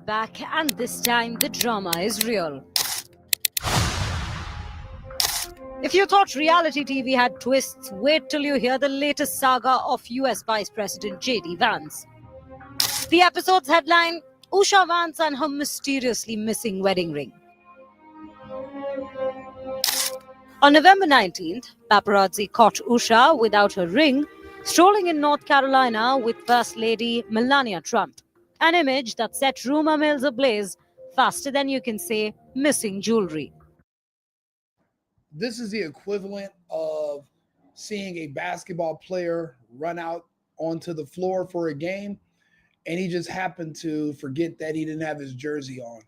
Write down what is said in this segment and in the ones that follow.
back, and this time the drama is real. If you thought reality TV had twists, wait till you hear the latest saga of US Vice President JD Vance. The episode's headline: Usha Vance and her mysteriously missing wedding ring. On November 19th, paparazzi caught Usha without her ring, strolling in North Carolina with First Lady Melania Trump. An image that set rumor mills ablaze faster than you can say missing jewelry. This is the equivalent of seeing a basketball player run out onto the floor for a game and he just happened to forget that he didn't have his jersey on.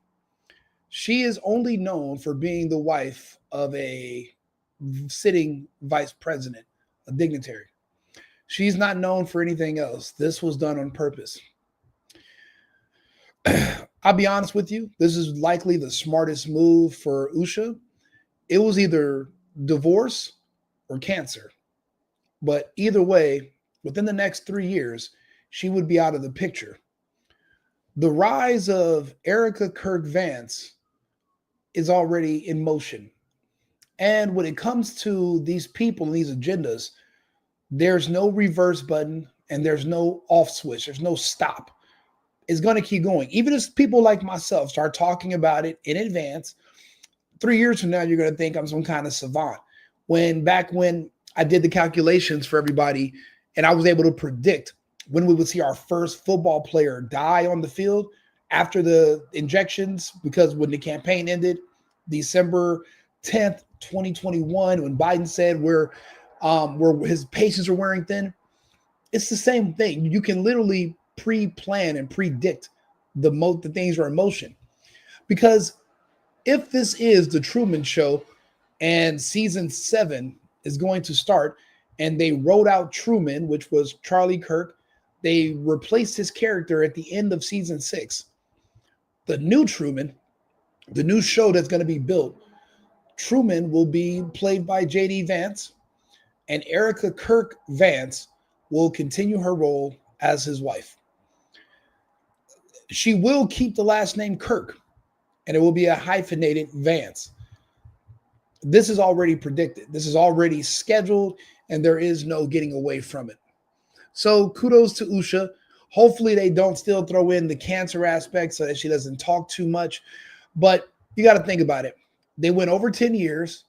She is only known for being the wife of a sitting vice president, a dignitary. She's not known for anything else. This was done on purpose. I'll be honest with you, this is likely the smartest move for Usha. It was either divorce or cancer. But either way, within the next 3 years, she would be out of the picture. The rise of Erika Kirk Vance is already in motion. And when it comes to these people and these agendas, there's no reverse button and there's no off switch. There's no stop. It's going to keep going. Even if people like myself start talking about it in advance, 3 years from now, you're going to think I'm some kind of savant. Back when I did the calculations for everybody and I was able to predict when we would see our first football player die on the field after the injections, because when the campaign ended, December 10th, 2021, when Biden said where his patients are wearing thin, it's the same thing. You can literally pre-plan and predict the things are in motion. Because if this is the Truman Show and season 7 is going to start and they wrote out Truman, which was Charlie Kirk, they replaced his character at the end of season 6. The new Truman, the new show that's going to be built, Truman will be played by JD Vance, and Erika Kirk Vance will continue her role as his wife. She will keep the last name Kirk, and it will be a hyphenated Vance. This is already predicted. This is already scheduled, and there is no getting away from it. So kudos to Usha. Hopefully they don't still throw in the cancer aspect so that she doesn't talk too much. But you got to think about it. They went over 10 years.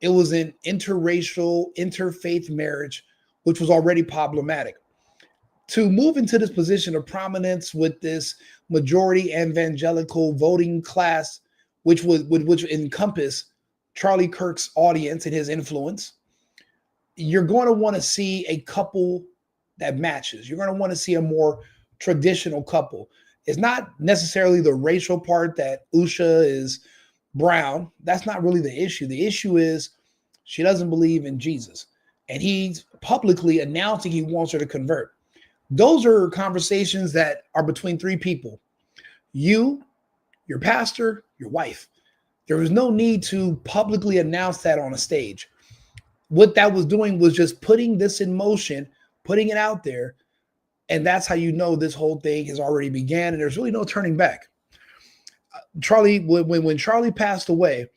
It was an interracial, interfaith marriage, which was already problematic. To move into this position of prominence with this majority evangelical voting class, which would encompass Charlie Kirk's audience and his influence, you're going to want to see a couple that matches. You're going to want to see a more traditional couple. It's not necessarily the racial part that Usha is brown. That's not really the issue. The issue is she doesn't believe in Jesus. And he's publicly announcing he wants her to convert. Those are conversations that are between 3 people. You, your pastor, your wife. There was no need to publicly announce that on a stage. What that was doing was just putting this in motion, putting it out there. And that's how you know this whole thing has already began and there's really no turning back. Charlie, when Charlie passed away,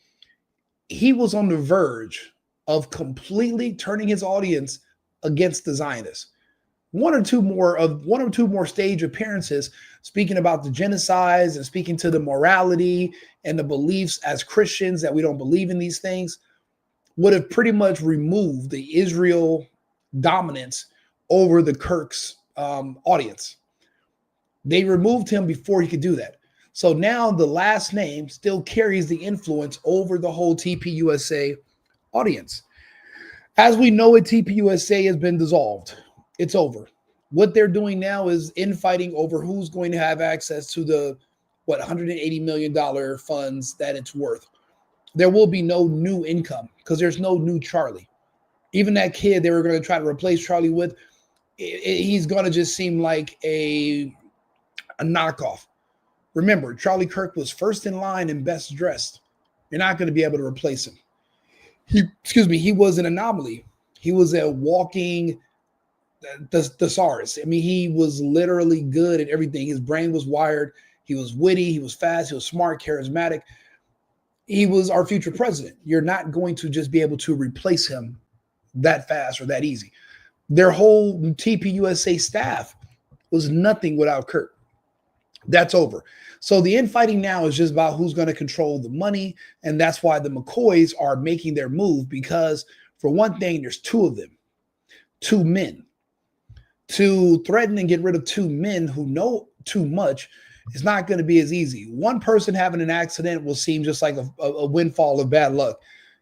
he was on the verge of completely turning his audience against the Zionists. One or two more stage appearances speaking about the genocides and speaking to the morality and the beliefs as Christians that we don't believe in these things would have pretty much removed the Israel dominance over the Kirk's audience. They removed him before he could do that. So now the last name still carries the influence over the whole TPUSA audience. As we know it, TPUSA has been dissolved. It's over. What they're doing now is infighting over who's going to have access to the, $180 million funds that it's worth. There will be no new income because there's no new Charlie. Even that kid they were going to try to replace Charlie with, he's going to just seem like a knockoff. Remember, Charlie Kirk was first in line and best dressed. You're not going to be able to replace him. He was an anomaly. He was a walking thesaurus. I mean, he was literally good at everything. His brain was wired. He was witty. He was fast. He was smart, charismatic. He was our future president. You're not going to just be able to replace him that fast or that easy. Their whole TPUSA staff was nothing without Kirk. That's over. So the infighting now is just about who's going to control the money. And that's why the McCoys are making their move, because for one thing, there's two of them, two men. To threaten and get rid of two men who know too much is not going to be as easy. One person having an accident will seem just like a windfall of bad luck.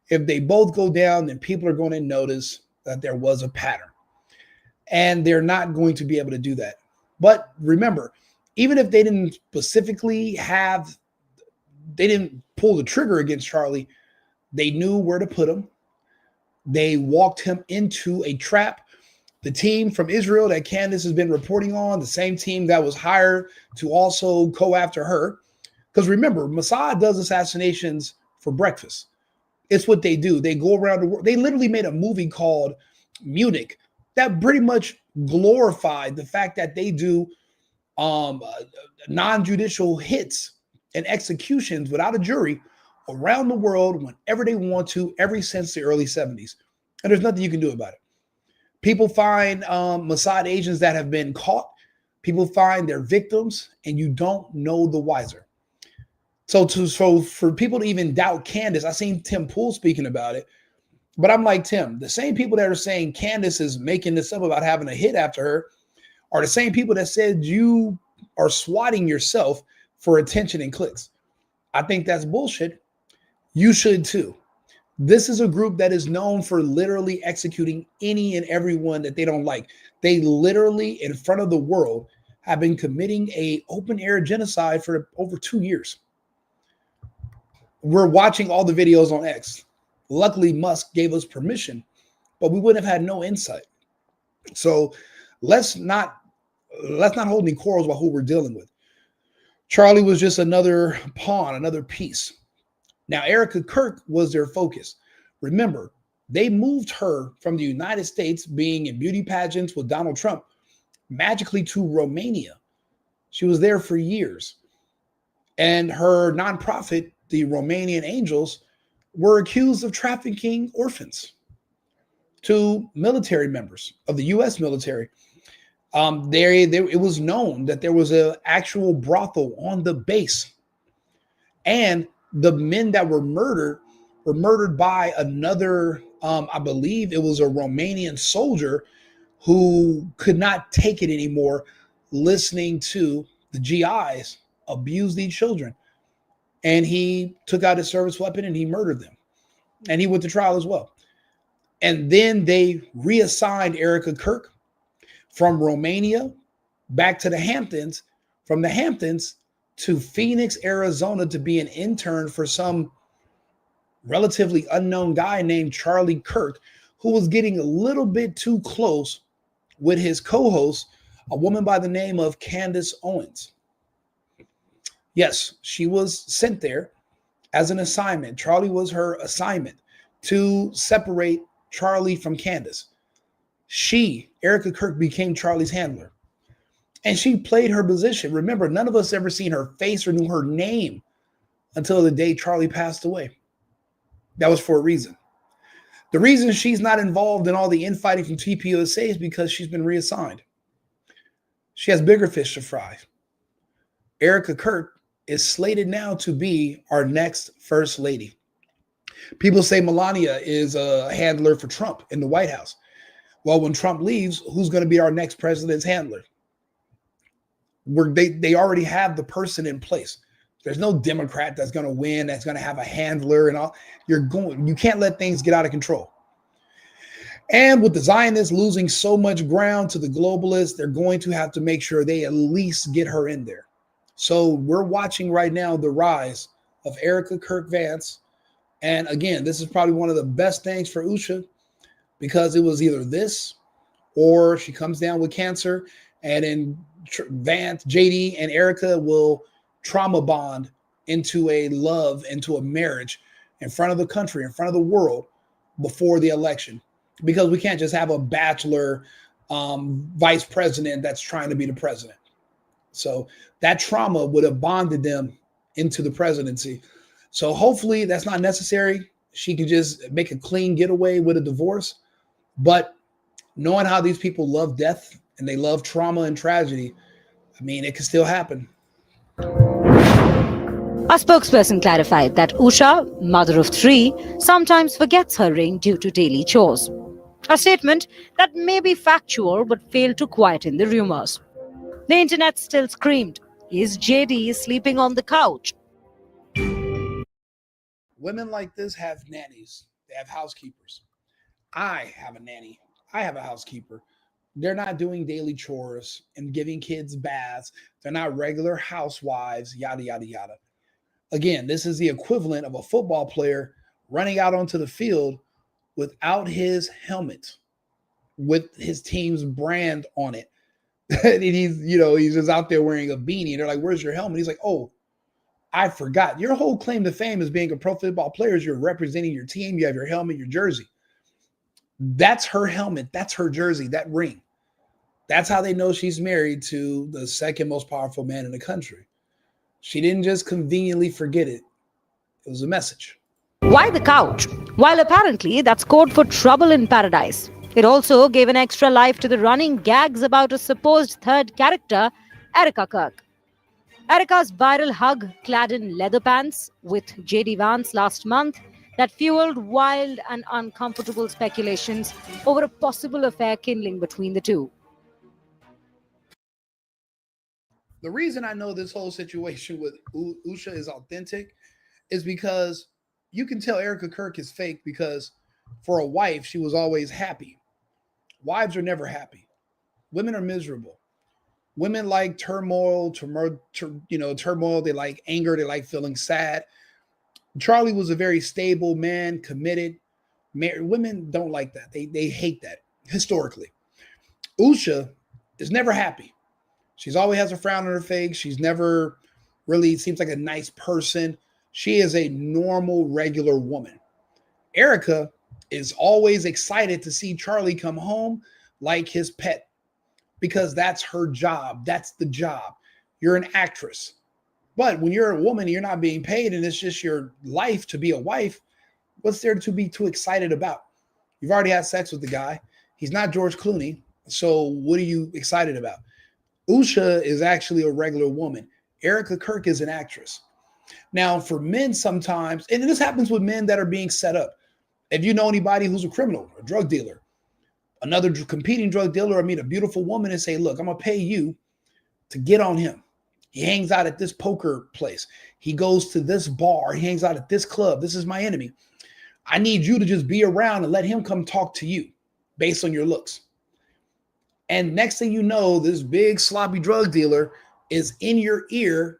If they both go down, then people are going to notice that there was a pattern. And they're not going to be able to do that. But remember, even if they didn't specifically they didn't pull the trigger against Charlie, they knew where to put him. They walked him into a trap. The team from Israel that Candace has been reporting on, the same team that was hired to also go after her. Because remember, Mossad does assassinations for breakfast. It's what they do. They go around the world. They literally made a movie called Munich that pretty much glorified the fact that they do non-judicial hits and executions without a jury around the world whenever they want to, ever since the early 70s. And there's nothing you can do about it. People find Mossad agents that have been caught. People find their victims, and you don't know the wiser. So for people to even doubt Candace, I seen Tim Pool speaking about it, but I'm like, Tim, the same people that are saying Candace is making this up about having a hit after her are the same people that said you are swatting yourself for attention and clicks. I think that's bullshit. You should too. This is a group that is known for literally executing any and everyone that they don't like. They literally, in front of the world, have been committing a open-air genocide for over 2 years. We're watching all the videos on X. Luckily, Musk gave us permission, but we would have had no insight. So let's not hold any quarrels about who we're dealing with. Charlie was just another pawn, another piece. Now, Erika Kirk was their focus. Remember, they moved her from the United States, being in beauty pageants with Donald Trump, magically to Romania. She was there for years. And her nonprofit, the Romanian Angels, were accused of trafficking orphans to military members of the U.S. military. It was known that there was an actual brothel on the base. And the men that were murdered by another, I believe it was a Romanian soldier who could not take it anymore, listening to the GIs abuse these children. And he took out his service weapon and he murdered them. And he went to trial as well. And then they reassigned Erika Kirk from Romania back to the Hamptons, from the Hamptons to Phoenix, Arizona, to be an intern for some relatively unknown guy named Charlie Kirk, who was getting a little bit too close with his co-host, a woman by the name of Candace Owens. Yes, she was sent there as an assignment. Charlie was her assignment to separate Charlie from Candace. Erika Kirk, became Charlie's handler. And she played her position. Remember, none of us ever seen her face or knew her name until the day Charlie passed away. That was for a reason. The reason she's not involved in all the infighting from TPUSA is because she's been reassigned. She has bigger fish to fry. Erika Kirk is slated now to be our next First Lady. People say Melania is a handler for Trump in the White House. Well, when Trump leaves, who's going to be our next president's handler? They already have the person in place. There's no Democrat that's going to win, that's going to have a handler and all. You can't let things get out of control. And with the Zionists losing so much ground to the globalists, they're going to have to make sure they at least get her in there. So we're watching right now the rise of Erika Kirk Vance. And again, this is probably one of the best things for Usha, because it was either this or she comes down with cancer, and then Vance, JD, and Erika will trauma bond into a love, into a marriage in front of the country, in front of the world before the election. Because we can't just have a bachelor vice president that's trying to be the president. So that trauma would have bonded them into the presidency. So hopefully that's not necessary. She can just make a clean getaway with a divorce. But knowing how these people love death and they love trauma and tragedy, I mean, it can still happen. A spokesperson clarified that Usha, mother of three, sometimes forgets her ring due to daily chores. A statement that may be factual but failed to quieten the rumors. The internet still screamed, "Is JD sleeping on the couch?" Women like this have nannies, they have housekeepers. I have a nanny, I have a housekeeper. They're not doing daily chores and giving kids baths. They're not regular housewives, yada, yada, yada. Again, this is the equivalent of a football player running out onto the field without his helmet, with his team's brand on it. And he's just out there wearing a beanie. And they're like, "Where's your helmet?" He's like, "Oh, I forgot. Your whole claim to fame as being a pro football player is you're representing your team. You have your helmet, your jersey." That's her helmet. That's her jersey, that ring. That's how they know she's married to the second most powerful man in the country. She didn't just conveniently forget it. It was a message. Why the couch? While apparently that's code for trouble in paradise. It also gave an extra life to the running gags about a supposed third character, Erika Kirk. Erika's viral hug clad in leather pants with JD Vance last month that fueled wild and uncomfortable speculations over a possible affair kindling between the two. The reason I know this whole situation with Usha is authentic is because you can tell Erika Kirk is fake because for a wife, she was always happy. Wives are never happy. Women are miserable. Women like turmoil. They like anger. They like feeling sad. Charlie was a very stable man, committed. Women don't like that. They hate that historically. Usha is never happy. She's always has a frown on her face. She's never really seems like a nice person. She is a normal, regular woman. Erika is always excited to see Charlie come home like his pet because that's her job. That's the job. You're an actress. But when you're a woman, you're not being paid and it's just your life to be a wife. What's there to be too excited about? You've already had sex with the guy. He's not George Clooney. So what are you excited about? Usha is actually a regular woman. Erika Kirk is an actress. Now, for men sometimes, and this happens with men that are being set up. If you know anybody who's a criminal, a drug dealer, another competing drug dealer, I meet a beautiful woman and say, "Look, I'm going to pay you to get on him. He hangs out at this poker place. He goes to this bar. He hangs out at this club. This is my enemy. I need you to just be around and let him come talk to you based on your looks." And next thing you know, this big sloppy drug dealer is in your ear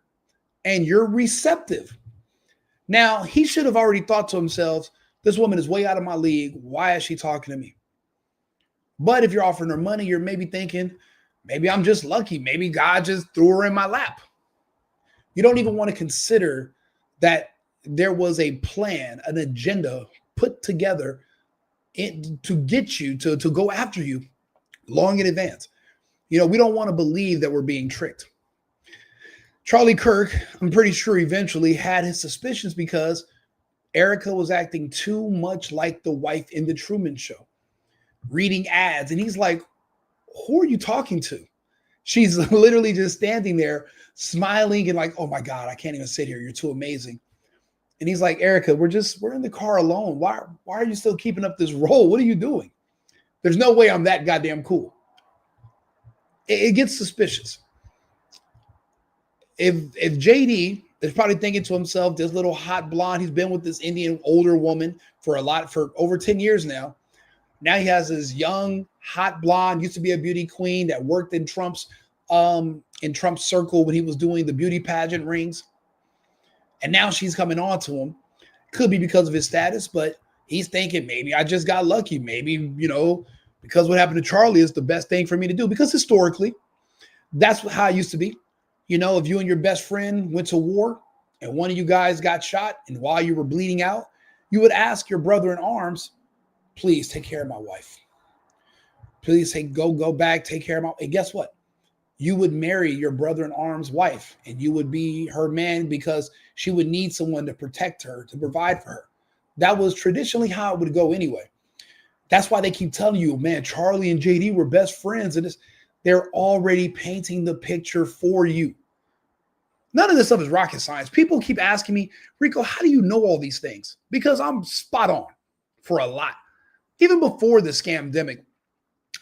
and you're receptive. Now, he should have already thought to himself, this woman is way out of my league. Why is she talking to me? But if you're offering her money, you're maybe thinking, maybe I'm just lucky. Maybe God just threw her in my lap. You don't even want to consider that there was a plan, an agenda put together to get you, to go after you long in advance. We don't want to believe that we're being tricked. Charlie Kirk, I'm pretty sure eventually had his suspicions because Erika was acting too much like the wife in the Truman Show, reading ads. And he's like, who are you talking to? She's literally just standing there smiling and like, "Oh my God, I can't even sit here. You're too amazing." And he's like, "Erika, we're in the car alone. Why are you still keeping up this role? What are you doing? There's no way I'm that goddamn cool." It gets suspicious. If JD is probably thinking to himself, this little hot blonde, he's been with this Indian older woman for over 10 years now. Now he has this young, hot blonde, used to be a beauty queen that worked in Trump's circle when he was doing the beauty pageant rings. And now she's coming on to him. Could be because of his status, but he's thinking maybe I just got lucky. Maybe, because what happened to Charlie is the best thing for me to do. Because historically, that's how it used to be. If you and your best friend went to war and one of you guys got shot and while you were bleeding out, you would ask your brother in arms, "Please take care of my wife. Please go back, take care of my." And guess what? you would marry your brother-in-arm's wife and you would be her man because she would need someone to protect her, to provide for her. That was traditionally how it would go anyway. That's why they keep telling you, man, Charlie and JD were best friends. And they're already painting the picture for you. None of this stuff is rocket science. People keep asking me, Rico, how do you know all these things? Because I'm spot on for a lot. Even before the scamdemic,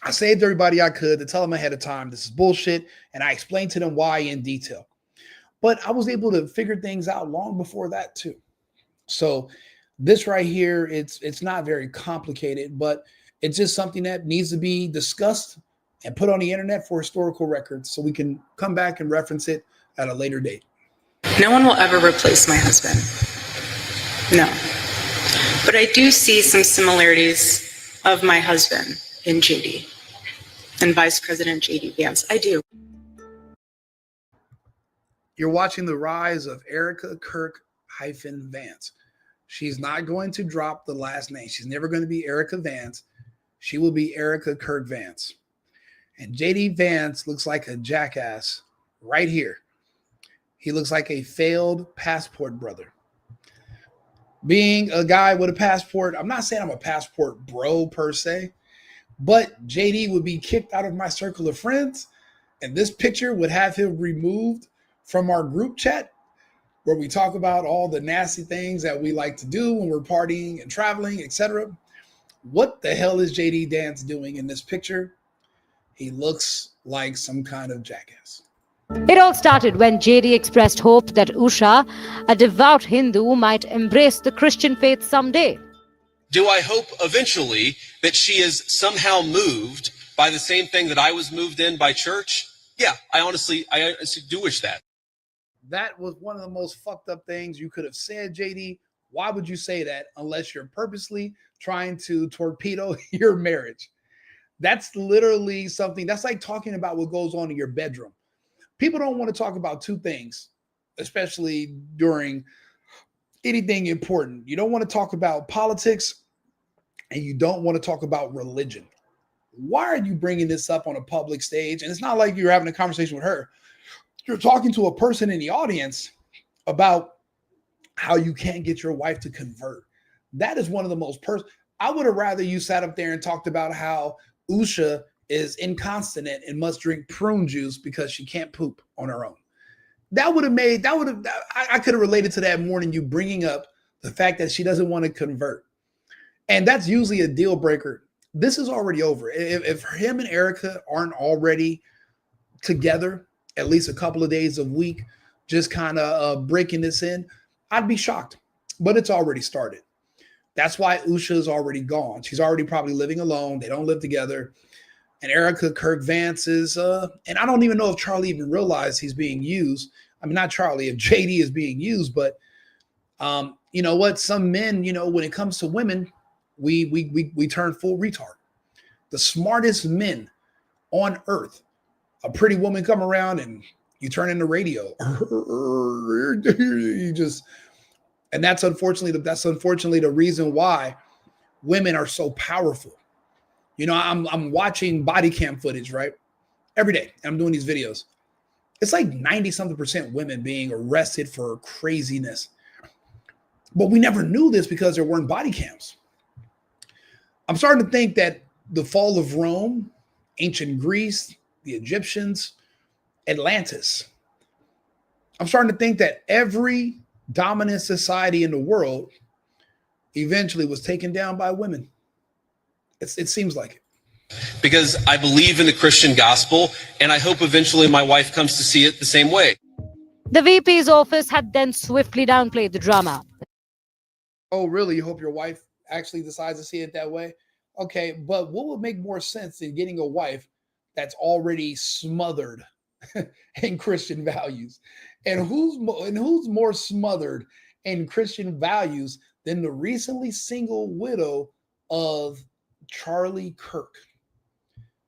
I saved everybody I could to tell them ahead of time, this is bullshit. And I explained to them why in detail. But I was able to figure things out long before that too. So this right here, it's not very complicated, but it's just something that needs to be discussed and put on the internet for historical records so we can come back and reference it at a later date. No one will ever replace my husband. No. But I do see some similarities of my husband in JD and Vice President JD Vance. I do. You're watching the rise of Erika Kirk Vance. She's not going to drop the last name. She's never going to be Erika Vance. She will be Erika Kirk Vance. And JD Vance looks like a jackass right here. He looks like a failed passport brother. Being a guy with a passport, I'm not saying I'm a passport bro per se, but JD would be kicked out of my circle of friends, and this picture would have him removed from our group chat where we talk about all the nasty things that we like to do when we're partying and traveling, etc. What the hell is JD Vance doing in this picture? He looks like some kind of jackass. It all started when JD expressed hope that Usha, a devout Hindu, might embrace the Christian faith someday. Do I hope eventually that she is somehow moved by the same thing that I was moved in by church? Yeah, I honestly do wish that. That was one of the most fucked up things you could have said, JD. Why would you say that unless you're purposely trying to torpedo your marriage? That's literally something that's like talking about what goes on in your bedroom. People don't want to talk about two things, especially during anything important. You don't want to talk about politics and you don't want to talk about religion. Why are you bringing this up on a public stage? And it's not like you're having a conversation with her. You're talking to a person in the audience about how you can't get your wife to convert. That is one of the most I would have rather you sat up there and talked about how Usha is incontinent and must drink prune juice because she can't poop on her own. I could have related to that more than you bringing up the fact that she doesn't want to convert. And that's usually a deal breaker. This is already over. If him and Erika aren't already together, at least a couple of days a week, just kind of breaking this in, I'd be shocked. But it's already started. That's why Usha is already gone. She's already probably living alone. They don't live together. And Erika Kirk Vance is, and I don't even know if Charlie even realized he's being used. I mean, not Charlie, if JD is being used, but you know what? Some men, when it comes to women, we turn full retard. The smartest men on earth, a pretty woman come around and you turn into radio. And that's unfortunately the reason why women are so powerful. I'm watching body cam footage, right? Every day. I'm doing these videos. It's like 90-something% women being arrested for craziness. But we never knew this because there weren't body cams. I'm starting to think that the fall of Rome, ancient Greece, the Egyptians, Atlantis. I'm starting to think that every dominant society in the world eventually was taken down by women. It seems like it. Because I believe in the Christian gospel, and I hope eventually my wife comes to see it the same way. The VP's office had then swiftly downplayed the drama. Oh, really? You hope your wife actually decides to see it that way? Okay, but what would make more sense than getting a wife that's already smothered in Christian values? And who's more smothered in Christian values than the recently single widow of Charlie Kirk?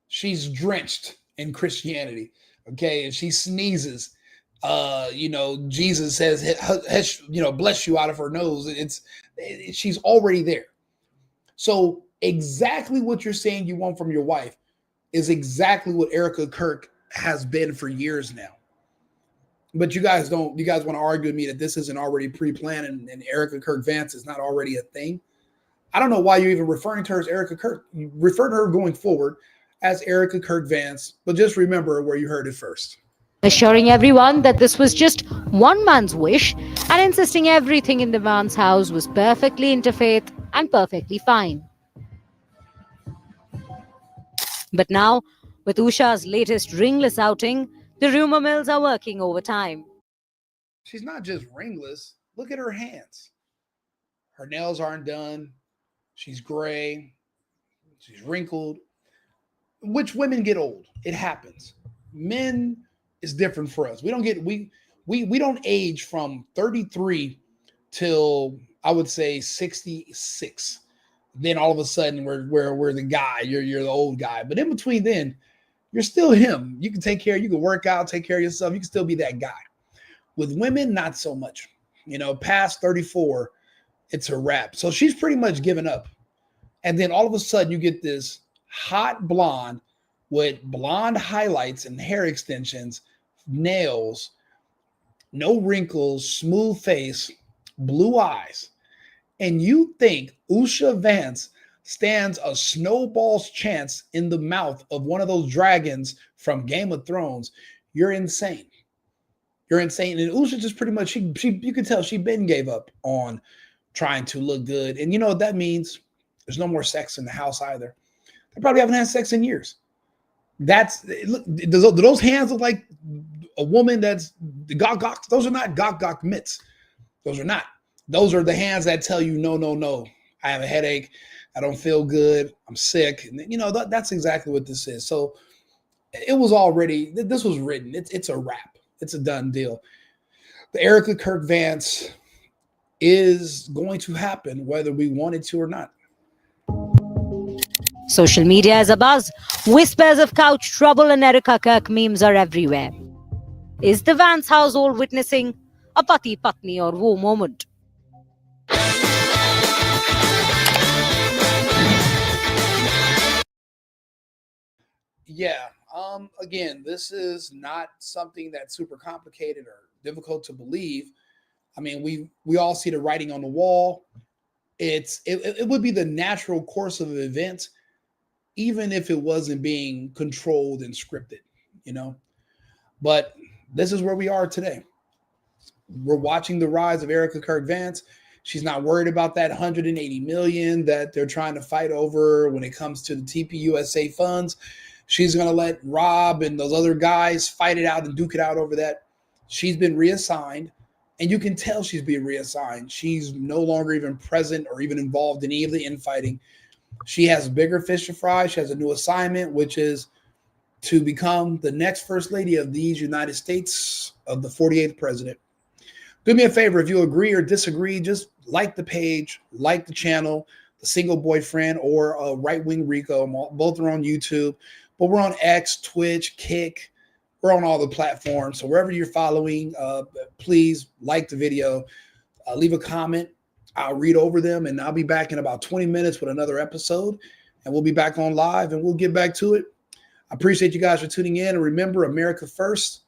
She's drenched in Christianity. Okay, and she sneezes. Jesus says, bless you out of her nose. She's already there. So exactly what you're saying you want from your wife is exactly what Erika Kirk has been for years now. But you guys want to argue with me that this isn't already pre-planned and Erika Kirk Vance is not already a thing. I don't know why you're even referring to her as Erika Kirk. You refer to her going forward as Erika Kirk Vance, but just remember where you heard it first. Assuring everyone that this was just one man's wish and insisting everything in the Vance house was perfectly interfaith and perfectly fine. But now, with Usha's latest Ringless outing, the rumor mills are working overtime. She's not just ringless. Look at her hands. Her nails aren't done. She's gray. She's wrinkled. Which women get old. It happens. Men is different for us. We don't age from 33 till I would say 66. Then all of a sudden we're the guy. You're the old guy. But in between then, you're still him. You can take care. You can work out, take care of yourself. You can still be that guy. With women, not so much. Past 34, it's a wrap. So she's pretty much given up. And then all of a sudden you get this hot blonde with blonde highlights and hair extensions, nails, no wrinkles, smooth face, blue eyes. And you think Usha Vance stands a snowball's chance in the mouth of one of those dragons from Game of Thrones? You're insane. You're insane. And Usha just pretty much, you can tell she been gave up on trying to look good. And you know what that means? There's no more sex in the house either. They probably haven't had sex in years. Do those hands look like a woman that's the gok? Those are not gok mitts. Those are not. Those are the hands that tell you, no. I have a headache. I don't feel good. I'm sick. And, that's exactly what this is. So it was already, this was written. It's a wrap. It's a done deal. The Erika Kirk Vance is going to happen whether we want it to or not. Social media is abuzz. Whispers of couch trouble and Erika Kirk memes are everywhere. Is the Vance household witnessing a pati patni or wo moment? Yeah. Again, this is not something that's super complicated or difficult to believe. I mean, we all see the writing on the wall. It would be the natural course of events, even if it wasn't being controlled and scripted, But this is where we are today. We're watching the rise of Erika Kirk Vance. She's not worried about that 180 million that they're trying to fight over when it comes to the TPUSA funds. She's going to let Rob and those other guys fight it out and duke it out over that. She's been reassigned, and you can tell she's being reassigned. She's no longer even present or even involved in any of the infighting. She has bigger fish to fry. She has a new assignment, which is to become the next First Lady of these United States, of the 48th president. Do me a favor, if you agree or disagree, just like the page, like the channel, The Single Boyfriend or Right-Wing Rico. Both are on YouTube, but we're on X, Twitch, Kick. We're on all the platforms. So wherever you're following, please like the video, leave a comment. I'll read over them, and I'll be back in about 20 minutes with another episode, and we'll be back on live, and we'll get back to it. I appreciate you guys for tuning in, and remember, America first,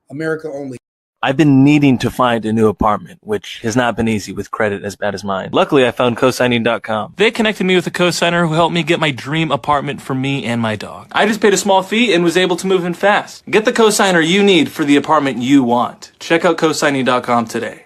America only. I've been needing to find a new apartment, which has not been easy with credit as bad as mine. Luckily, I found cosigning.com. They connected me with a cosigner who helped me get my dream apartment for me and my dog. I just paid a small fee and was able to move in fast. Get the cosigner you need for the apartment you want. Check out cosigning.com today.